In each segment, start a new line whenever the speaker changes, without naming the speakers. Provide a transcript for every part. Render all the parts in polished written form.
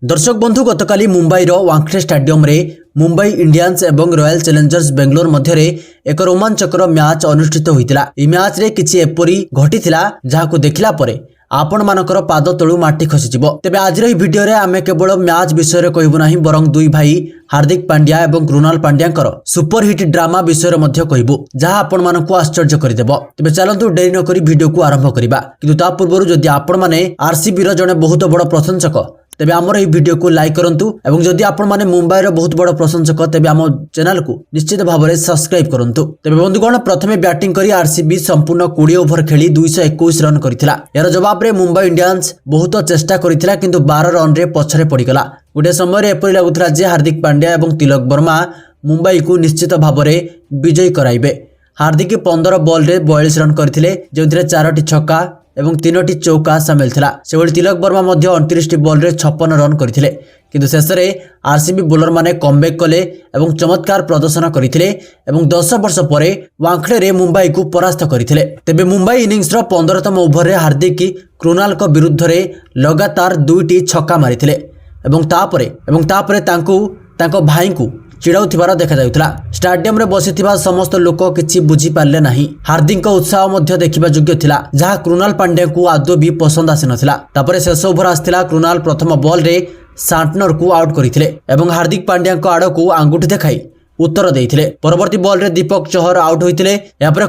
दर्शक बंधु गतकाली मुंबईर वांखेड़े स्टाडियम रे मुंबई इंडियंस एवं रॉयल चैलेंजर्स बेंगलोर मध्य एक रोमांचकर मैच अनुष्ठित होइतिला। ई मैच रे किछि एपरी घटिथिला जाहाकु देखिला परे आपण मानकर पाद तळु माटी खसिजिवो। तेबे आजिर ई भिडियो रे आमे केवल मैच विषय रे कहबु नाही बरং दुई भाई हार्दिक पांड्या एवं कृणाल पांड्याकर सुपर हिट ड्रामा विषय रे मध्य कहबु जहा आपण मानकु आश्चर्य करिदेबो। तेबे चलंतु डेरी न करी वीडियो को आरंभ करिबा, किंतु ता पूर्वरु जदि आपण माने आरसीबी रो जने बहुत बड़ प्रशंसक तेबे आमर ई वीडियो को लाइक करंतु एवं जदि आपण माने मुंबई रो बहुत बड़ प्रशंसक तेबे आम चैनल को निश्चित भाव में सब्सक्राइब करंतु। तेबे बंधुगण प्रथमे बैटिंग करी आरसीबी संपूर्ण 20 ओवर खेली 221 रन करथिला। यार जवाब रे मुंबई इंडियंस बहुत चेष्टा करथिला किंतु 12 रन रे पछरे पड़ीगला। गोटे समय रे एपरि लागुथला जे हार्दिक पांड्या एवं तिलक वर्मा मुंबई को निश्चित भाव में विजयी कराइबे। हार्दिक 15 बॉल रे 42 रन करथिले, जेउथिरे 4टी छक्का एवं 3टी चौका सामिल थिला। सेवଳି तिलक वर्मा मध्य 29 बॉल रे 56 रन करथिले, किंतु शेष रे आरसीबी बोलर माने कमबैक कले एवं चमत्कार प्रदर्शन करथिले एवं 10 वर्ष परे वांखेड़े रे मुंबई को परास्त करथिले। तेबे मुंबई इनिंग्स रो 15तम ओवर रे हार्दिक कृणाल को विरुद्ध रे लगातार 2टी छक्का मारिथिले एवं तापरे तांको भाई को चिड़ाउथिबार देखा जाउथला। स्टाडियम रे बसिथिबा समस्त लोक किछि बुझी पारले नाही। हार्दिक उत्साह मध्य देखिबा योग्य थिला, जहा कृणाल पांड्या को आदौ भी पसंद आसी नथिला। तापरे शेष ओवर आस्थिला कृणाल प्रथम बॉल रे सांटनर को आउट करथिले एवं हार्दिक पांड्या को आड़ को आंगुठी देखाई उत्तर देइथिले। परवर्ती बॉल रे दीपक चहर आउट होइथिले। यापरे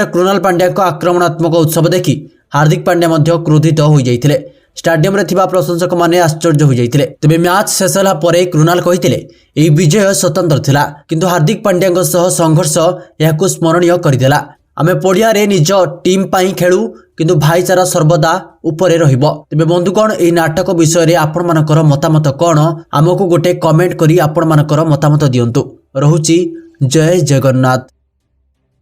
कृणाल पांड्या को आक्रमणात्मक उत्सव देखि हार्दिक पांड्या मध्य क्रोधित होई जाइथिले। स्टाडियम रे थिबा प्रशंसक माने आश्चर्य हो जाइथिले। तबे मैच शेष होला परे कृणाल कहिथिले एई विजय स्वतंत्र थिला, किंतु हार्दिक पांड्या सह संघर्ष याकु स्मरणीय करिदेला। आमे पड़िया रे निज टीम पाई खेलु, किंतु भाईचारा सर्वदा उपरे रहिबो। तबे बंधुगण एई नाटक विषय रे आपण मानकर मतामत कोन हमकु गोटे कमेंट करी आपण मानकर मतामत दियंतु। रहुची जय जगन्नाथ।